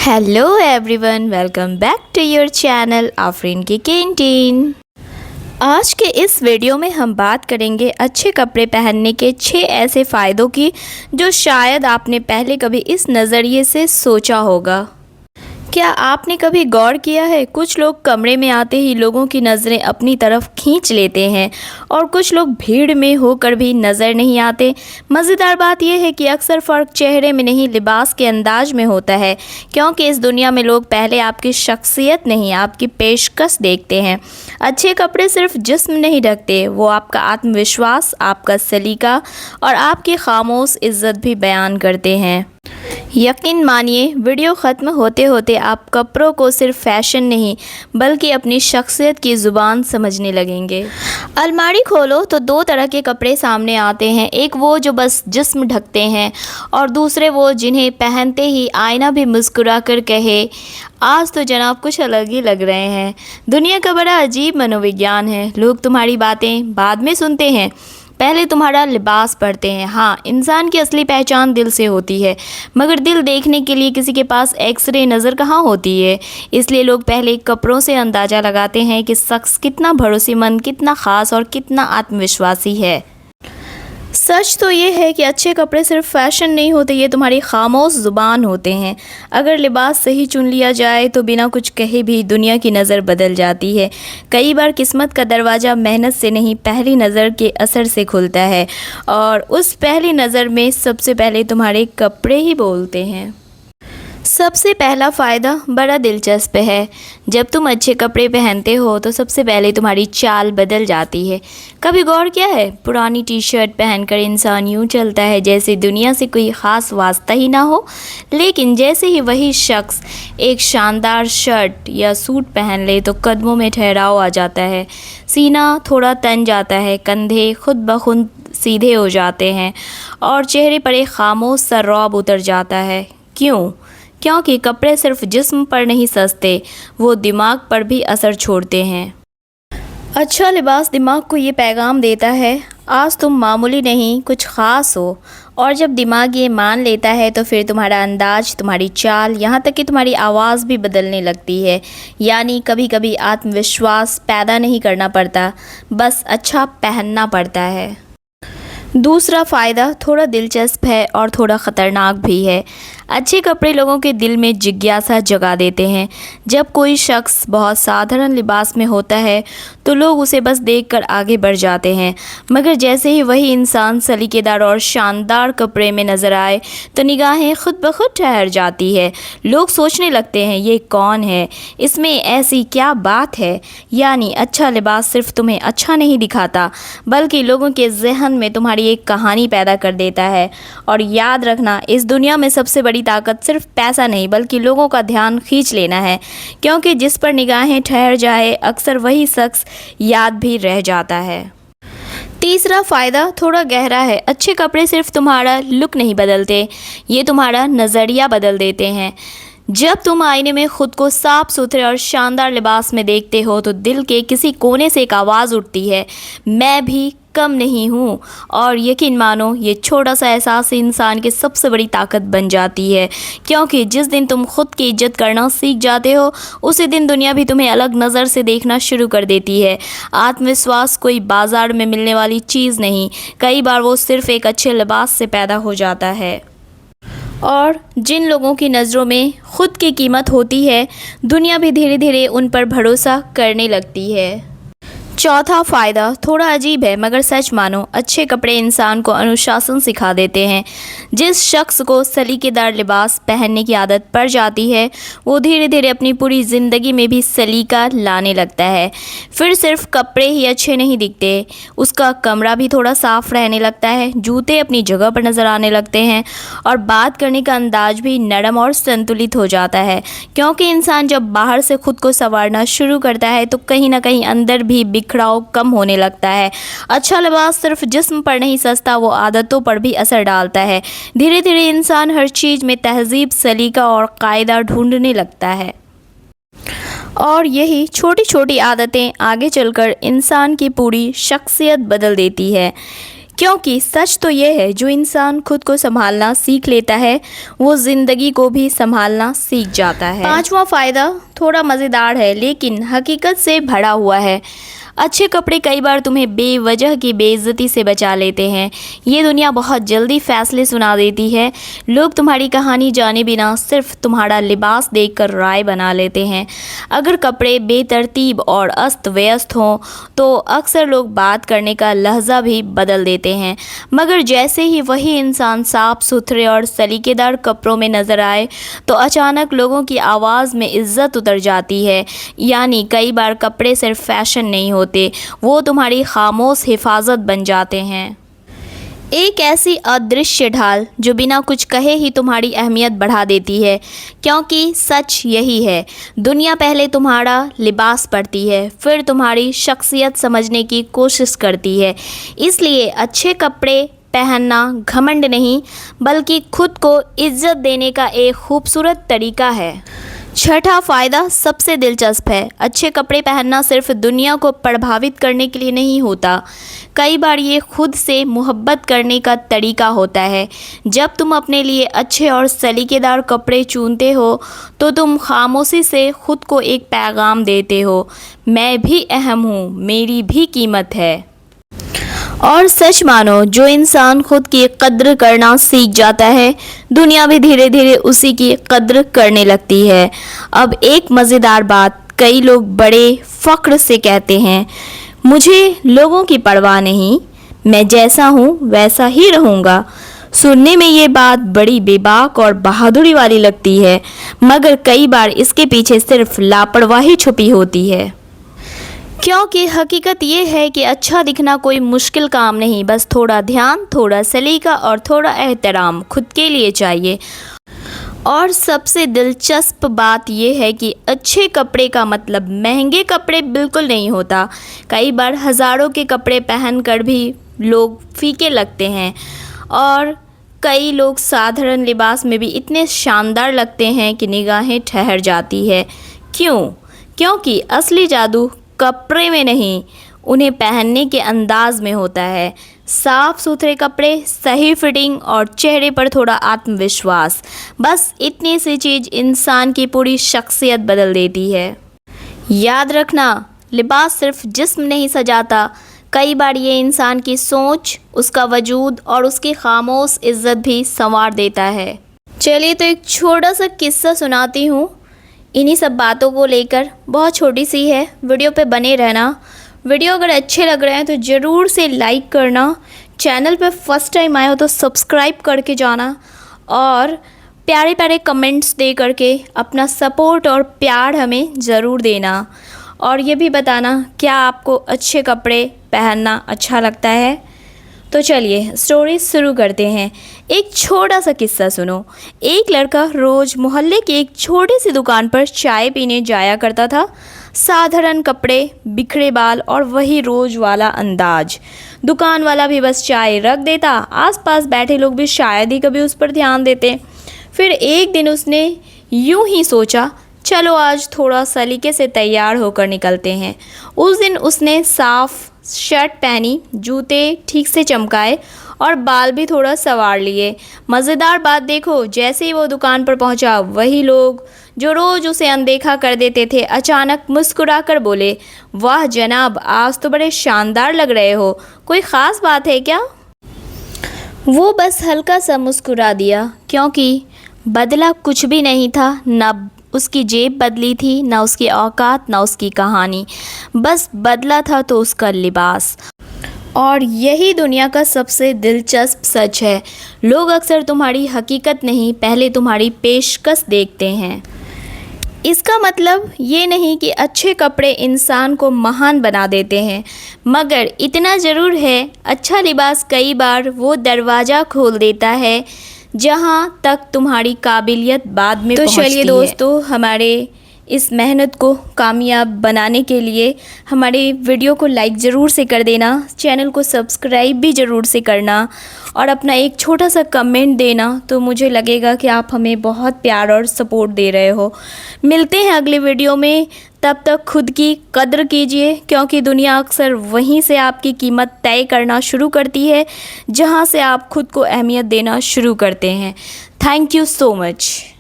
Hello everyone, welcome back to your channel Afreen की canteen. आज के इस वीडियो में हम बात करेंगे अच्छे कपड़े पहनने के 6 ऐसे फ़ायदों की जो शायद आपने पहले कभी इस नज़रिए से सोचा होगा। क्या आपने कभी गौर किया है, कुछ लोग कमरे में आते ही लोगों की नज़रें अपनी तरफ खींच लेते हैं और कुछ लोग भीड़ में होकर भी नज़र नहीं आते। मज़ेदार बात यह है कि अक्सर फ़र्क चेहरे में नहीं, लिबास के अंदाज में होता है, क्योंकि इस दुनिया में लोग पहले आपकी शख्सियत नहीं, आपकी पेशकश देखते हैं। अच्छे कपड़े सिर्फ जिस्म नहीं ढकते, वो आपका आत्मविश्वास, आपका सलीका और आपकी खामोश इज़्ज़त भी बयान करते हैं। यकीन मानिए, वीडियो ख़त्म होते होते आप कपड़ों को सिर्फ फ़ैशन नहीं बल्कि अपनी शख्सियत की ज़ुबान समझने लगेंगे। अलमारी खोलो तो 2 तरह के कपड़े सामने आते हैं, एक वो जो बस जिस्म ढकते हैं और दूसरे वो जिन्हें पहनते ही आईना भी मुस्कुरा कर कहे, आज तो जनाब कुछ अलग ही लग रहे हैं। दुनिया का बड़ा अजीब मनोविज्ञान है। लोग तुम्हारी बातें बाद में सुनते हैं, पहले तुम्हारा लिबास पढ़ते हैं। हाँ, इंसान की असली पहचान दिल से होती है, मगर दिल देखने के लिए किसी के पास एक्सरे नज़र कहाँ होती है। इसलिए लोग पहले कपड़ों से अंदाज़ा लगाते हैं कि शख्स कितना भरोसेमंद, कितना ख़ास और कितना आत्मविश्वासी है। सच तो ये है कि अच्छे कपड़े सिर्फ फैशन नहीं होते, ये तुम्हारी खामोश ज़ुबान होते हैं। अगर लिबास सही चुन लिया जाए तो बिना कुछ कहे भी दुनिया की नज़र बदल जाती है। कई बार किस्मत का दरवाज़ा मेहनत से नहीं, पहली नज़र के असर से खुलता है, और उस पहली नज़र में सबसे पहले तुम्हारे कपड़े ही बोलते हैं। सबसे पहला फ़ायदा बड़ा दिलचस्प है। जब तुम अच्छे कपड़े पहनते हो तो सबसे पहले तुम्हारी चाल बदल जाती है। कभी गौर किया है, पुरानी टी शर्ट पहनकर इंसान यूँ चलता है जैसे दुनिया से कोई ख़ास वास्ता ही ना हो, लेकिन जैसे ही वही शख्स एक शानदार शर्ट या सूट पहन ले तो कदमों में ठहराव आ जाता है, सीना थोड़ा तन जाता है, कंधे खुद ब खुद सीधे हो जाते हैं और चेहरे पर एक खामोश सा रौब उतर जाता है। क्यों? क्योंकि कपड़े सिर्फ जिस्म पर नहीं सजते, वो दिमाग पर भी असर छोड़ते हैं। अच्छा लिबास दिमाग को ये पैगाम देता है, आज तुम मामूली नहीं, कुछ ख़ास हो। और जब दिमाग ये मान लेता है तो फिर तुम्हारा अंदाज, तुम्हारी चाल, यहाँ तक कि तुम्हारी आवाज़ भी बदलने लगती है। यानी कभी कभी आत्मविश्वास पैदा नहीं करना पड़ता, बस अच्छा पहनना पड़ता है। दूसरा फ़ायदा थोड़ा दिलचस्प है और थोड़ा ख़तरनाक भी है। अच्छे कपड़े लोगों के दिल में जिज्ञासा जगा देते हैं। जब कोई शख्स बहुत साधारण लिबास में होता है तो लोग उसे बस देखकर आगे बढ़ जाते हैं, मगर जैसे ही वही इंसान सलीकेदार और शानदार कपड़े में नज़र आए तो निगाहें खुद ब खुद ठहर जाती है। लोग सोचने लगते हैं, ये कौन है, इसमें ऐसी क्या बात है। यानी अच्छा लिबास सिर्फ तुम्हें अच्छा नहीं दिखाता, बल्कि लोगों के जहन में तुम्हारी एक कहानी पैदा कर देता है। और याद रखना, इस दुनिया में सबसे बड़ी ताकत सिर्फ पैसा नहीं बल्कि लोगों का ध्यान खींच लेना है, क्योंकि जिस पर निगाहें ठहर जाए अक्सर वही शख्स याद भी रह जाता है। तीसरा फ़ायदा थोड़ा गहरा है। अच्छे कपड़े सिर्फ तुम्हारा लुक नहीं बदलते, ये तुम्हारा नज़रिया बदल देते हैं। जब तुम आईने में खुद को साफ सुथरे और शानदार लिबास में देखते हो तो दिल के किसी कोने से एक आवाज़ उठती है, मैं भी कम नहीं हूँ। और यकीन मानो, ये छोटा सा एहसास इंसान की सबसे बड़ी ताकत बन जाती है, क्योंकि जिस दिन तुम खुद की इज्जत करना सीख जाते हो उसी दिन दुनिया भी तुम्हें अलग नज़र से देखना शुरू कर देती है। आत्मविश्वास कोई बाज़ार में मिलने वाली चीज़ नहीं, कई बार वो सिर्फ एक अच्छे लिबास से पैदा हो जाता है। और जिन लोगों की नज़रों में खुद की कीमत होती है, दुनिया भी धीरे धीरे उन पर भरोसा करने लगती है। चौथा फ़ायदा थोड़ा अजीब है, मगर सच मानो, अच्छे कपड़े इंसान को अनुशासन सिखा देते हैं। जिस शख्स को सलीकेदार लिबास पहनने की आदत पड़ जाती है वो धीरे धीरे अपनी पूरी ज़िंदगी में भी सलीका लाने लगता है। फिर सिर्फ कपड़े ही अच्छे नहीं दिखते, उसका कमरा भी थोड़ा साफ़ रहने लगता है, जूते अपनी जगह पर नज़र आने लगते हैं और बात करने का अंदाज भी नरम और संतुलित हो जाता है। क्योंकि इंसान जब बाहर से खुद को संवारना शुरू करता है तो कहीं ना कहीं अंदर भी बिखराव कम होने लगता है। अच्छा लिबास सिर्फ जिस्म पर नहीं सजता, वो आदतों पर भी असर डालता है। धीरे धीरे इंसान हर चीज़ में तहजीब, सलीका और कायदा ढूंढने लगता है, और यही छोटी छोटी आदतें आगे चलकर इंसान की पूरी शख्सियत बदल देती है। क्योंकि सच तो ये है, जो इंसान खुद को संभालना सीख लेता है वो ज़िंदगी को भी संभालना सीख जाता है। पांचवा फ़ायदा थोड़ा मज़ेदार है लेकिन हकीकत से भरा हुआ है। अच्छे कपड़े कई बार तुम्हें बेवजह की बेइज्जती से बचा लेते हैं। ये दुनिया बहुत जल्दी फैसले सुना देती है। लोग तुम्हारी कहानी जाने बिना सिर्फ तुम्हारा लिबास देखकर राय बना लेते हैं। अगर कपड़े बेतरतीब और अस्त व्यस्त हों तो अक्सर लोग बात करने का लहजा भी बदल देते हैं, मगर जैसे ही वही इंसान साफ सुथरे और सलीकेदार कपड़ों में नज़र आए तो अचानक लोगों की आवाज़ में इज्जत उतर जाती है। यानी कई बार कपड़े सिर्फ फैशन नहीं होते, वो तुम्हारी खामोश हिफाजत बन जाते हैं। एक ऐसी अदृश्य ढाल जो बिना कुछ कहे ही तुम्हारी अहमियत बढ़ा देती है, क्योंकि सच यही है, दुनिया पहले तुम्हारा लिबास पढ़ती है, फिर तुम्हारी शख्सियत समझने की कोशिश करती है। इसलिए अच्छे कपड़े पहनना घमंड नहीं बल्कि खुद को इज्जत देने का एक खूबसूरत तरीका है। छठा फ़ायदा सबसे दिलचस्प है। अच्छे कपड़े पहनना सिर्फ दुनिया को प्रभावित करने के लिए नहीं होता, कई बार ये खुद से मोहब्बत करने का तरीका होता है। जब तुम अपने लिए अच्छे और सलीकेदार कपड़े चुनते हो तो तुम खामोशी से खुद को एक पैगाम देते हो, मैं भी अहम हूँ, मेरी भी कीमत है। और सच मानो, जो इंसान खुद की कद्र करना सीख जाता है दुनिया भी धीरे धीरे उसी की कद्र करने लगती है। अब एक मज़ेदार बात, कई लोग बड़े फ़ख्र से कहते हैं, मुझे लोगों की परवाह नहीं, मैं जैसा हूँ वैसा ही रहूँगा। सुनने में ये बात बड़ी बेबाक और बहादुरी वाली लगती है, मगर कई बार इसके पीछे सिर्फ लापरवाही छुपी होती है। क्योंकि हकीकत ये है कि अच्छा दिखना कोई मुश्किल काम नहीं, बस थोड़ा ध्यान, थोड़ा सलीका और थोड़ा एहतराम खुद के लिए चाहिए। और सबसे दिलचस्प बात यह है कि अच्छे कपड़े का मतलब महंगे कपड़े बिल्कुल नहीं होता। कई बार हज़ारों के कपड़े पहनकर भी लोग फीके लगते हैं और कई लोग साधारण लिबास में भी इतने शानदार लगते हैं कि निगाहें ठहर जाती है। क्यों? क्योंकि असली जादू कपड़े में नहीं, उन्हें पहनने के अंदाज में होता है। साफ़ सुथरे कपड़े, सही फिटिंग और चेहरे पर थोड़ा आत्मविश्वास, बस इतनी सी चीज़ इंसान की पूरी शख्सियत बदल देती है। याद रखना, लिबास सिर्फ जिस्म नहीं सजाता, कई बार ये इंसान की सोच, उसका वजूद और उसकी खामोश इज्जत भी संवार देता है। चलिए तो एक छोटा सा किस्सा सुनाती हूँ इन्हीं सब बातों को लेकर। बहुत छोटी सी है, वीडियो पे बने रहना। वीडियो अगर अच्छे लग रहे हैं तो ज़रूर से लाइक करना, चैनल पे फर्स्ट टाइम आए हो तो सब्सक्राइब करके जाना और प्यारे प्यारे कमेंट्स दे करके अपना सपोर्ट और प्यार हमें ज़रूर देना। और ये भी बताना क्या आपको अच्छे कपड़े पहनना अच्छा लगता है। तो चलिए स्टोरी शुरू करते हैं। एक छोटा सा किस्सा सुनो। एक लड़का रोज़ मोहल्ले की एक छोटी सी दुकान पर चाय पीने जाया करता था। साधारण कपड़े, बिखरे बाल और वही रोज़ वाला अंदाज। दुकान वाला भी बस चाय रख देता, आसपास बैठे लोग भी शायद ही कभी उस पर ध्यान देते। फिर एक दिन उसने यूं ही सोचा, चलो आज थोड़ा सलीके से तैयार होकर निकलते हैं। उस दिन उसने साफ़ शर्ट पहनी, जूते ठीक से चमकाए और बाल भी थोड़ा संवार लिए। मज़ेदार बात देखो, जैसे ही वो दुकान पर पहुंचा, वही लोग जो रोज़ उसे अनदेखा कर देते थे अचानक मुस्कुराकर बोले, वाह जनाब, आज तो बड़े शानदार लग रहे हो, कोई ख़ास बात है क्या? वो बस हल्का सा मुस्कुरा दिया, क्योंकि बदला कुछ भी नहीं था। न उसकी जेब बदली थी, ना उसकी औकात, ना उसकी कहानी, बस बदला था तो उसका लिबास। और यही दुनिया का सबसे दिलचस्प सच है, लोग अक्सर तुम्हारी हकीकत नहीं, पहले तुम्हारी पेशकश देखते हैं। इसका मतलब ये नहीं कि अच्छे कपड़े इंसान को महान बना देते हैं, मगर इतना ज़रूर है, अच्छा लिबास कई बार वो दरवाज़ा खोल देता है जहाँ तक तुम्हारी काबिलियत बाद में पहुँचती है। तो चलिए दोस्तों, हमारे इस मेहनत को कामयाब बनाने के लिए हमारे वीडियो को लाइक ज़रूर से कर देना, चैनल को सब्सक्राइब भी ज़रूर से करना और अपना एक छोटा सा कमेंट देना, तो मुझे लगेगा कि आप हमें बहुत प्यार और सपोर्ट दे रहे हो। मिलते हैं अगले वीडियो में, तब तक खुद की कद्र कीजिए, क्योंकि दुनिया अक्सर वहीं से आपकी कीमत तय करना शुरू करती है जहां से आप खुद को अहमियत देना शुरू करते हैं। Thank you so much.